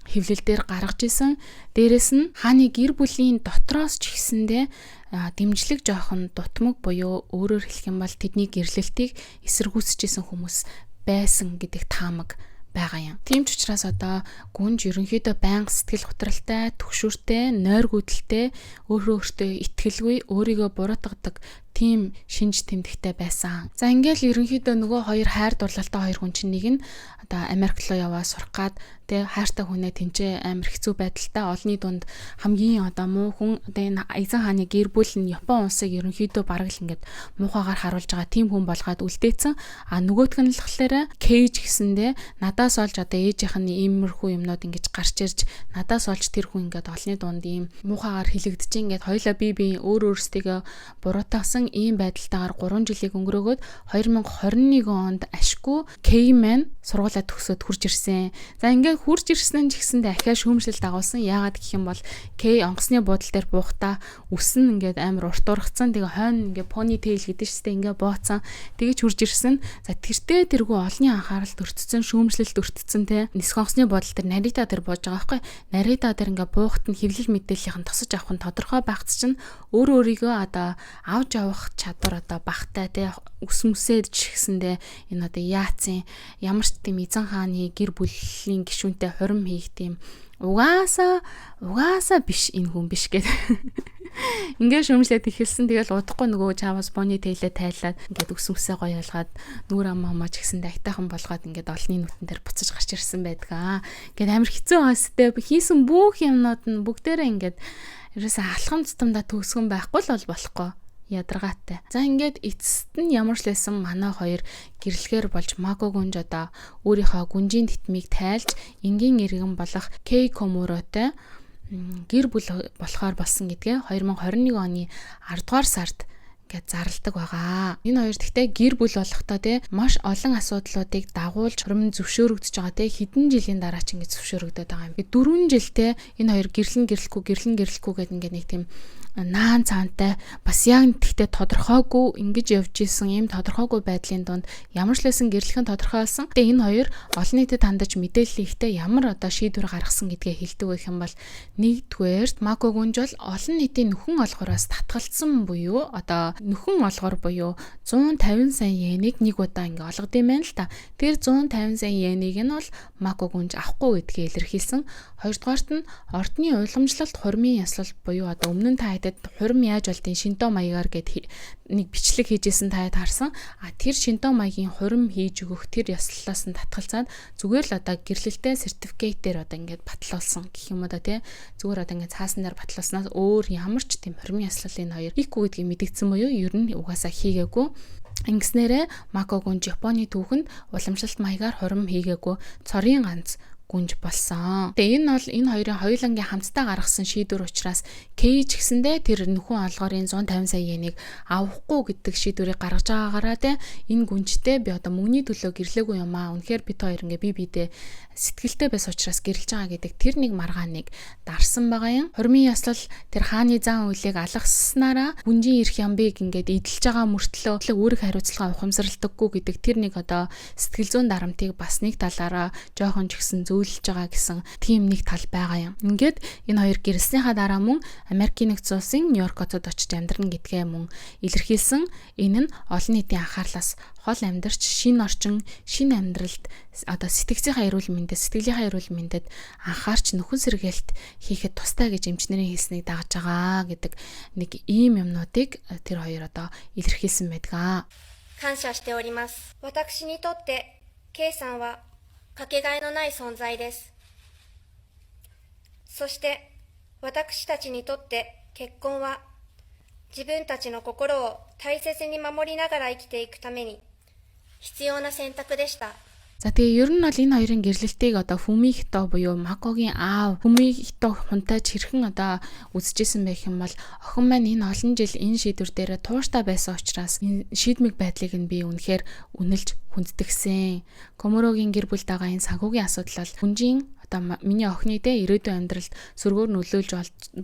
хэвлэл дээр гаргаж исэн. Дээрэс нь хааны гэр бүлийн дотроос ч гэсэндээ дэмжлэг жоохон дутмаг буюу өөрөөр хэлэх юм бол тэдний гэрлэлтийг эсэргүүцэжсэн хүмүүс байсан гэдэг таамаг байгаа юм. Тийм ч учраас одоо гүнж ерөнхийдөө байнга сэтгэл готролтой, түгшүүртэй, нойргүйдэлтэй, өөртөө итгэлгүй, өөрийгөө буруутгадаг тийм шинж тэмдэгтэй байсан. За ингээл ерөнхийдөө нөгөө хоёр хайр дурлалтай хоёр хүн чинь нэг нь одоо Америк руу яваа сурах гад тэ хайртай хүнээ тэнцээ амар хэцүү байдалтай олны дунд хамгийн одоо муу хүн одоо энэ Эзэн хааны гэр бүл нь Япон улсыг ерөнхийдөө бараг л ингээд муухайгаар харуулж байгаа тийм хүн болгоод үлдээсэн. Нөгөөх нь л болохоор Кейж гэсэндээ надаас олж одоо ээжийнх нь иймэрхүү юмнууд ингэж гарч ирж надаас олж тэр хүн ингээд олны дунд ийм муухайгаар хилэгдэж ингээд хоёлаа бие өөрсдийгөө буруутгасан ийм байдалтайгаар 3 жилийг өнгөрөөгөөд 2021 онд ашгүй Кеймен сургуулаа төгсөөд хурж ирсэн. За ингээд хурж ирсэн ч гэсэндээ ахиа шүүмжлэл дагуулсан. Яагаад гэх юм бол Кей онгоцны буудлын дээр буухтаа үс нь ингээд амар уртургацсан. Тэгээ хойно ингээд пони тейл гэдэг чтэй ингээд бооцсон. Тэгэж хурж ирсэн. За тэртээ тэргүй олонний анхааралд өртсөн, шүүмжлэлд өртсөн те. Нисэх онгоцны буудлын дээр Нарита дээр бууж байгаа байхгүй. Нарита дээр ингээд буухт нь хэвлэл мэдээллийн тосож авах нь тодорхой багц чинь өөрийгөө одоо авч авах чадвар одоо багтай те үс мүсээд ч гэсэндээ энэ одоо яацын ямар ч тийм Эзэн хааны гэр бүлийн гишүүнтэй хурим хийх тийм угаасаа биш энэ хүн биш гэдэг. Ингээд шөмжлээд ихэлсэн. Тэгэл удахгүй нөгөө чавас боны тэлээ тайлаад ингээд үс мүсээ гоё ялгаад нүур амаач гэсэндээ айтайхан болгоод ингээд олны нүтэн дээр буцаж гарч ирсэн байдаг. Ингээд амар хэцүү хастай хийсэн бүх юмнууд нь бүгдээрээ ингээд ерөөсөө алхам тутамдаа төгсгөн байхгүй л болохгүй. Ядаргаатай. За ингээд эцэст нь ямар ч лсэн манай хоёр гэрлэхээр болж Мако гүнж одоо өөрийнхөө гүнжийн титмийг тайлж энгийн иргэн болох Кей Комуротой гэр бүл болохоор болсон гэдгээ 2021 оны 10 дугаар сард ингээд зарладаг байгаа. Энэ хоёр гэхдээ гэр бүл болохдоо те маш олон асуудлуудыг дагуулж хурим зөвшөөрөгдөж байгаа те хэдэн жилийн дараа ч ингээд зөвшөөрөгдөд байгаа юм. 4 жилтэй энэ хоёр гэрлэн гэрлэхгүй гэдэг ингээд нэг тийм наан цаантай бас яг тэгтээ тодорхойгүй ингэж явж исэн ийм тодорхойгүй байдлын дунд ямар ч лсэн гэрлэхэн тодорхой болсон. Тэгээ энэ хоёр олон нийтэд хандаж мэдээлэл ихтэй ямар одоо шийдвэр гаргасан гэдгээ хэлдэг байх юм бол нэгдүгээрт Мако гүнж бол олон нийтийн нөхөн олгороос татгалцсан буюу одоо нөхөн олгор буюу 150 сая йенийг нэг удаа ингэ олгод юм байна л та. Тэр 150 сая йенийг нь бол Мако гүнж авахгүй гэдгээ илэрхийлсэн. Хоёрдугаарт нь ордны уйламжлалт хурмын яслал буюу одоо өмнө нь та надад хурим яаж болдгийг Шинто маягаар гэд нэг бичлэг хийжсэн таад харсан. Тэр Шинто маягийн хурим хийж өгөх тэр ёслолоос нь татгалзаад зүгээр л одоо гэрлэлтэй сертификейтээр одоо ингээд батлуулсан гэх юм уу да тий. Зүгээр одоо ингээд цаасан дээр батлуулснаас өөр ямар ч тийм хурим ёслол энэ хоёр хийхгүй гэдгийг мэдгдсэн буюу ер нь угаасаа хийгээгүй. Ингэснээрээ Мако гүнж Японы түүхэнд уламжлалт маягаар хурим хийгээгүй цорын ганц гүнж болсон. Тэгээ энэ бол энэ хоёрын хоёулангийн хамтдаа гаргасан шийдвэр учраас Кей ч гэсэндээ тэр нөхөн олгорын 150 сая йенийг авахгүй гэдэг шийдвэрийг гаргаж байгаагаараа те энэ гүнжтэй би одоо мөнгөний төлөө гэрлээгүй юм аа. Үнэхээр бид хоёр ингээ бие биедээ сэтгэлтэй байс учраас гэрлэж байгаа гэдэг тэр нэг маргааныг дарсан байгаа юм. Хурмын ёслол тэр хааны зан үйлийг алгаснараа гүнжийн эрх ямбыг ингээд эдэлж байгаа мөртлөө үүрэг хариуцлага ухамсарлагдаггүй гэдэг тэр нэг одоо сэтгэл зүйн дарамтыг бас нэг талаараа жоохон ч гэсэн зөвлөж байгаа гэсэн тийм нэг тал байгаа юм. Ингээд энэ хоёр гэрэлснийхаа дараа мөн Америкийн нэгдсэн улсын Нью-Йорк хотод очиж амьдрна гэдгээ мөн илэрхийлсэн. Энэ нь олон нийтийн анхаарлаас хол амьдарч шинэ орчин, шинэ амьдралд одоо сэтгэцийнхаа эрүүл мэндэд, сэтгэлийнхаа эрүүл мэндэд анхаарч нөхөн сэргээлт хийхэд тустай гэж эмчнэрийн хэлснийг дагаж байгаа гэдэг нэг ийм юмнуудыг тэр хоёр одоо илэрхийлсэн байдаг. 感謝しております。私にとって K さんはかけがえのない存在です。そして私たちにとって結婚は自分たちの心を大切に守りながら生きていくために必要な選択でした。 За тэгээ ер нь бол энэ хоёрын гэрлэлтийг одоо Фумихито буюу Макогийн аав Фумихито хунтайч хэрхэн одоо үзэжсэн байх юм бол охин маань энэ олон жил энэ шийдвэр дээр тууштай байсан учраас энэ шийдмэг байдлыг нь би үнэхээр үнэлж хүндэтгсэн. Коморогийн гэр бүл дагаа энэ санхүүгийн асуудал бол хүнжийн одоо миний охины дэ ирээдүйн амьдралд сөргөөр нөлөөлж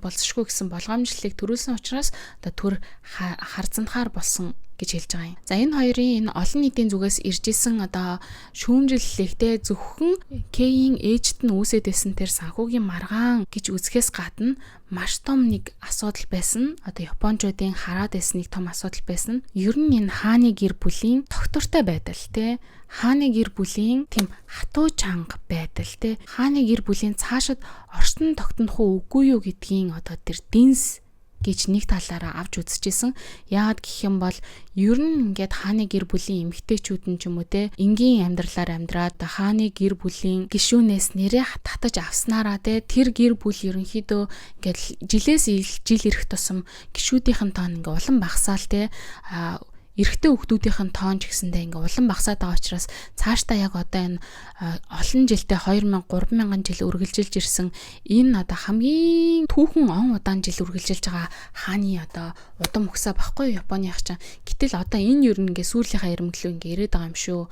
болцшгүй гэсэн болгоомжлолыг төрүүлсэн учраас одоо төр харцандахаар болсон гэж хэлж байгаа юм. За энэ хоёрын энэ олон нийтийн зүгээс ирж исэн одоо шүүмжлэлтэй зөвхөн Кейийн ээжт нь үүсээд байсан тэр санхүүгийн маргаан гэж үзэхээс гадна маш том нэг асуудал байсан. Одоо Япончуудын хараад байсан нэг том асуудал байсан. Ер нь энэ хааны гэр бүлийн тогтвортой байдал те хааны гэр бүлийн тийм хатуу чанга байдал те хааны гэр бүлийн цаашид оршин тогтнох уу үгүй юу гэдгийн одоо тэр дэнс гэж нэг талаараа авч үзчихсэн. Яагаад гэх юм бол ер нь ингээд хааны гэр бүлийн эмэгтэйчүүд нь ч юм уу те энгийн амьдралаар амьдраад хааны гэр бүлийн гишүүнээс нэрээ татаж авснараа те тэр гэр бүл ерөнхийдөө ингээд жилээс жил ирэх тусам гишүүдийнхэн тоон ингээд улам багасаал те эрэгтэй хүүхдүүдийнхэн тоон ч гэсэндээ ингээ улам багасаад байгаа учраас цаашдаа яг одоо энэ олон жилдээ 2000 3000 жил үргэлжилж ирсэн энэ одоо хамгийн түүхэн он удаан жил үргэлжилж байгаа хааны одоо удам өгсөө баггүй Японы ах чам. Гэтэл одоо энэ ер нь ингээ сүүлийнхаа ирмэглүү ингээ ирээд байгаа юм шүү.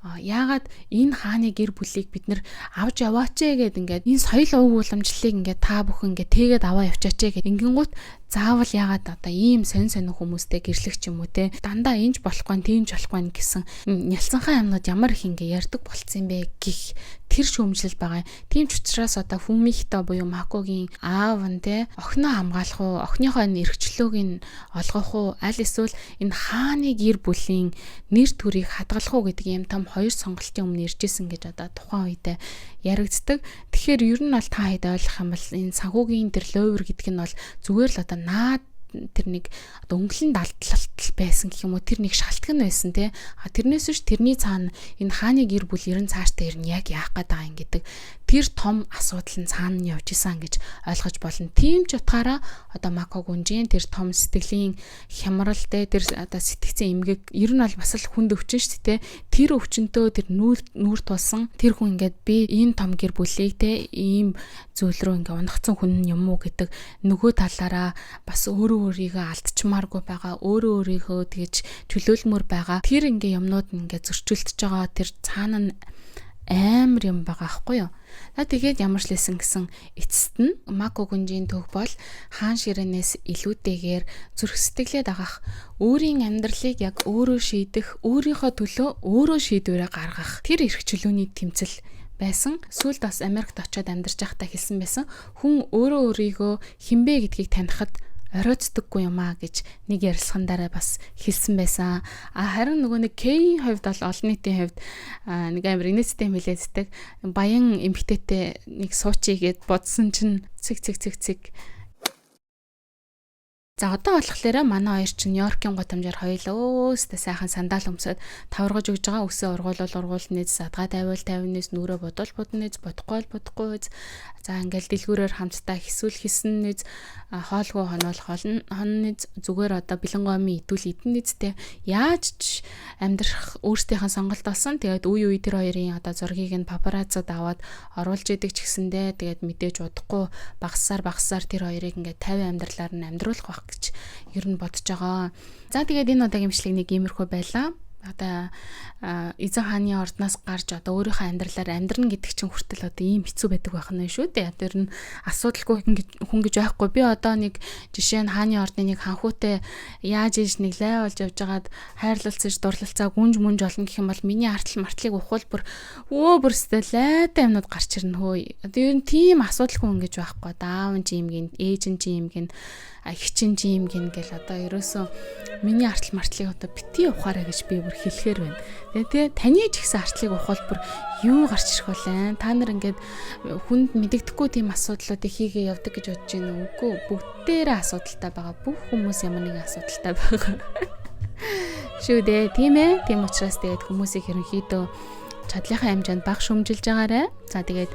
Яагаад энэ хааны гэр бүлийг бид нэр авч яваач гэгээд ингээд энэ соёл уг уламжлалыг ингээд та бүхэн ингээд тэгээд аваа явчаач гэгээд ингэнгүүт заавал яагаад одоо ийм сонь хүмүүстэй гэрлэх ч юм уу те дандаа инж болохгүй тиймж болохгүй гэсэн нялцанхаа юмнууд ямар их ингээ ярддаг болцсон бэ гэх тэр шүүмжлэл байгаа. Тийм ч учраас одоо Фумихито буюу Макогийн аав нь те охиноо хамгаалах уу, охиныхоо эрхчлөөг нь олгох уу, аль эсвэл энэ хааны гэр бүлийн нэр төрийг хадгалах уу гэдэг юм том хоёр сонголтын өмнө иржсэн гэж одоо тухайн үедээ яригддаг. Тэгэхээр ер нь бол та хэд ойлгох юм бол энэ санхүүгийн тэр ловер гэдэг нь бол зүгээр л одоо наад тэр нэг одоо өнгөлн далдлалт байсан гэх юм уу тэр нэг шалтгаан байсан те тэрнээс биш тэрний цаана энэ хааны гэр бүл ерэн цаашдаа ирнэ яг яах гээд байгаа юм гэдэг тэр том асуудал нь цаана нь явж исэн гэж ойлгож болно. Тийм ч утгаараа одоо Мако гүнжийн тэр том сэтгэлийн хямрал те тэр одоо сэтгцэн эмгэг ер нь бол бас л хүнд өвчин шүү дээ. Тэр өвчнөдөө тэр нүүр тулсан тэр хүн ингээд би энэ том гэр бүлийг те ийм зүйл рүү ингээд унахцсан хүн юм уу гэдэг нөгөө талаараа бас өөрийгөө алдчмааргүй байгаа, өөрийгөө тэгж чөлөөлмөр байгаа. Тэр ингээ юмнууд нь ингээ зөрчилдөж байгаа тэр цаана нь амар юм байгаа аахгүй юу. За тэгээд ямар ч лсэн гэсэн эцэст нь Мако гүнжийн төв бол хаан ширээнээс илүүтэйгээр зүрх сэтгэлээ дагах, өөрийн амьдралыг яг өөрөө шийдэх, өөрийнхөө төлөө өөрөө шийдвэрээ гаргах тэр эрх чөлөөний тэмцэл байсан. Сүүлд бас Америкт очиод амьдарч байхдаа хэлсэн байсан. Хүн өөрөө өөрийгөө хинбэ гэдгийг танихад ороцдоггүй юм аа гэж нэг ярилцлагандараа бас хэлсэн байсан. Харин нөгөө нэг Кей хувьд бол олон нийтийн хувьд нэг амар инээдтэй хэлээддэг. Баян эмэгтэйтэй нэг суучий гэд бодсон чинь цэг За одоо болохоор манай хоёр чинь Нью-Йоркийн гудамжаар хоёулаа өөстө сайхан сандал өмсөд таваргаж өгж байгаа. Өсөө ургуул задгаа тавиул нүрээ бодохгүй. За ингээл дэлгүүрээр хамтдаа хийсүүл хийсэн нэз хоолгүй хонол зүгээр одоо бэлэнгомын идэн нэзтэй яаж амьдрах өөрсдийнхээ сонголт болсон. Тэгээд үе тэр хоёрын одоо зургийг нь папараццад аваад оруулж идэг ч гэсэндээ тэгээд мэдээж удахгүй багасаар тэр хоёрыг ингээд 50 амьдралаар нь амьдруулах байх гэж ер нь бодож байгаа. За тэгээд энэ удаагийн бичлэг нэг иймэрхүү байлаа. Одоо эзэн хааны ордноос гарч одоо өөрийнхөө амьдралаар амьдрна гэдэг чинь хүртэл одоо ийм хэцүү байдаг байх нь шүү дээ. Тэр нь асуудалгүй хүн гэж байхгүй. Би одоо нэг жишээ нь хааны ордны нэг ханхуутай яаж ийж нэг лай болж явж байгаад хайрлалцаж дурлалцаа гүнж олно гэх юм бол миний мартлыг ухвал бүрстэй лайтай юмнууд гарч ирнэ хөөе. Одоо ер нь тийм асуудалгүй хүн гэж байхгүй. Даав нь жим гин, ээж нь жим гин, хичин жим гин гэл одоо ерөөсөө миний мартлыг одоо бити ухаарай гэж би бүр хэлэхээр байна. Тэгээ таны ч ихсэн артлыг ухвал бүр юу гарч ирэх вэ? Та нар ингээд хүнд мэдэгдэхгүй тийм асуудлуудыг хийгээ явдаг гэж бодож байна уу? Үгүй, бүгдээрээ асуудалтай байгаа. Бүх хүмүүс ямар нэгэн асуудалтай байгаа. Шүү дээ, тийм ээ. Тийм учраас тэгээд хүмүүсийг ерөнхийдөө чадлынхаа хэмжээнд бага шөмжилж байгаарай. За тэгээд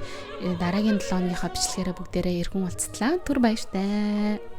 дараагийн 7 өдрийнхаа бичлэгээрээ бүгдээрээ эргэн уулзтлаа. Түр баяртай.